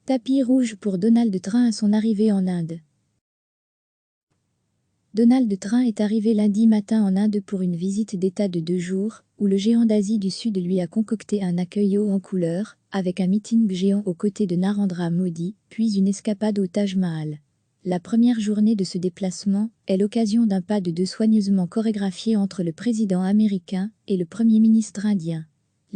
Tapis rouge pour Donald Trump à son arrivée en Inde. Donald Trump est arrivé lundi matin en Inde pour une visite d'État de 2 jours, où le géant d'Asie du Sud lui a concocté un accueil haut en couleur, avec un meeting géant aux côtés de Narendra Modi, puis une escapade au Taj Mahal. La première journée de ce déplacement est l'occasion d'un pas de deux soigneusement chorégraphié entre le président américain et le premier ministre indien.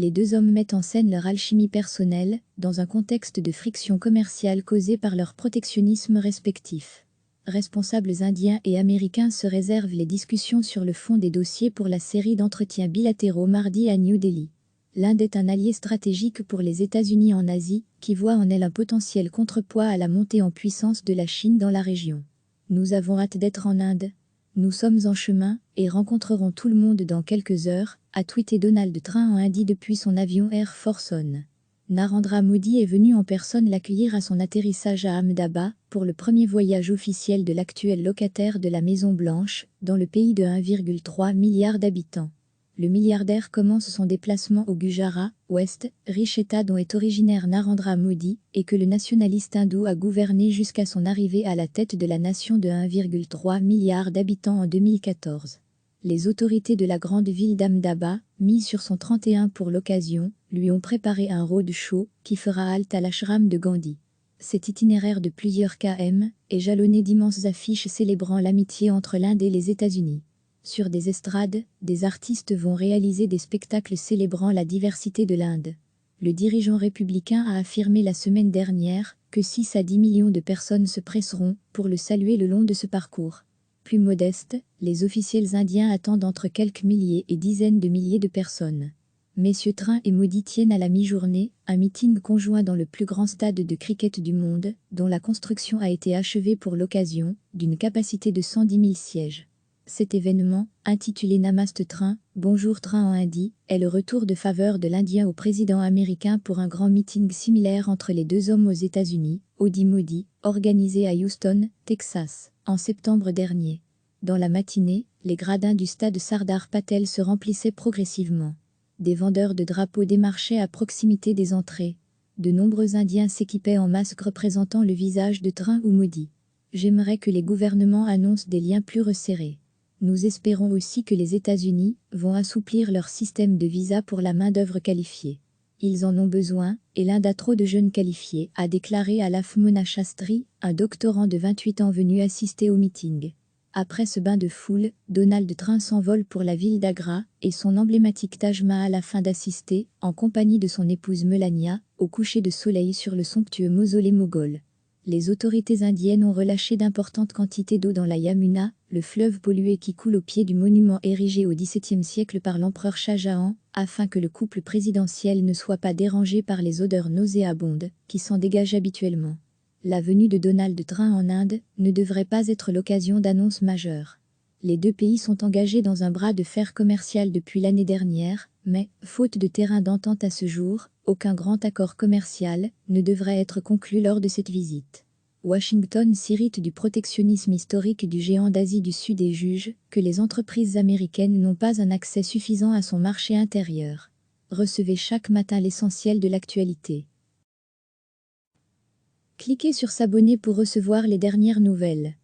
Les deux hommes mettent en scène leur alchimie personnelle, dans un contexte de friction commerciale causée par leur protectionnisme respectif. Responsables indiens et américains se réservent les discussions sur le fond des dossiers pour la série d'entretiens bilatéraux mardi à New Delhi. L'Inde est un allié stratégique pour les États-Unis en Asie, qui voit en elle un potentiel contrepoids à la montée en puissance de la Chine dans la région. Nous avons hâte d'être en Inde. Nous sommes en chemin et rencontrerons tout le monde dans quelques heures, a tweeté Donald Trump en Indie depuis son avion Air Force One. Narendra Modi est venu en personne l'accueillir à son atterrissage à Ahmedabad, pour le premier voyage officiel de l'actuel locataire de la Maison-Blanche, dans le pays de 1,3 milliard d'habitants. Le milliardaire commence son déplacement au Gujarat, ouest, riche état dont est originaire Narendra Modi, et que le nationaliste hindou a gouverné jusqu'à son arrivée à la tête de la nation de 1,3 milliard d'habitants en 2014. Les autorités de la grande ville d'Ahmedabad, mises sur son 31 pour l'occasion, lui ont préparé un roadshow qui fera halte à l'ashram de Gandhi. Cet itinéraire de plusieurs km est jalonné d'immenses affiches célébrant l'amitié entre l'Inde et les États-Unis. Sur des estrades, des artistes vont réaliser des spectacles célébrant la diversité de l'Inde. Le dirigeant républicain a affirmé la semaine dernière que 6 à 10 millions de personnes se presseront pour le saluer le long de ce parcours. Plus modeste, les officiels indiens attendent entre quelques milliers et dizaines de milliers de personnes. Messieurs Trump et Modi tiennent à la mi-journée un meeting conjoint dans le plus grand stade de cricket du monde, dont la construction a été achevée pour l'occasion, d'une capacité de 110 000 sièges. Cet événement, intitulé Namaste Trump, Bonjour Trump en hindi, est le retour de faveur de l'Indien au président américain pour un grand meeting similaire entre les deux hommes aux États-Unis, Audi Modi, organisé à Houston, Texas, en septembre dernier. Dans la matinée, les gradins du stade Sardar Patel se remplissaient progressivement. Des vendeurs de drapeaux démarchaient à proximité des entrées. De nombreux Indiens s'équipaient en masques représentant le visage de Trump ou Modi. J'aimerais que les gouvernements annoncent des liens plus resserrés. Nous espérons aussi que les États-Unis vont assouplir leur système de visa pour la main-d'œuvre qualifiée. Ils en ont besoin, et l'Inde a trop de jeunes qualifiés, a déclaré Alaf Mona Shastri, un doctorant de 28 ans venu assister au meeting. Après ce bain de foule, Donald Trump s'envole pour la ville d'Agra et son emblématique Taj Mahal afin d'assister, en compagnie de son épouse Melania, au coucher de soleil sur le somptueux mausolée moghol. Les autorités indiennes ont relâché d'importantes quantités d'eau dans la Yamuna, le fleuve pollué qui coule au pied du monument érigé au XVIIe siècle par l'empereur Shah Jahan, afin que le couple présidentiel ne soit pas dérangé par les odeurs nauséabondes qui s'en dégagent habituellement. La venue de Donald Trump en Inde ne devrait pas être l'occasion d'annonces majeures. Les deux pays sont engagés dans un bras de fer commercial depuis l'année dernière, mais, faute de terrain d'entente à ce jour, aucun grand accord commercial ne devrait être conclu lors de cette visite. Washington s'irrite du protectionnisme historique du géant d'Asie du Sud et juge que les entreprises américaines n'ont pas un accès suffisant à son marché intérieur. Recevez chaque matin l'essentiel de l'actualité. Cliquez sur s'abonner pour recevoir les dernières nouvelles.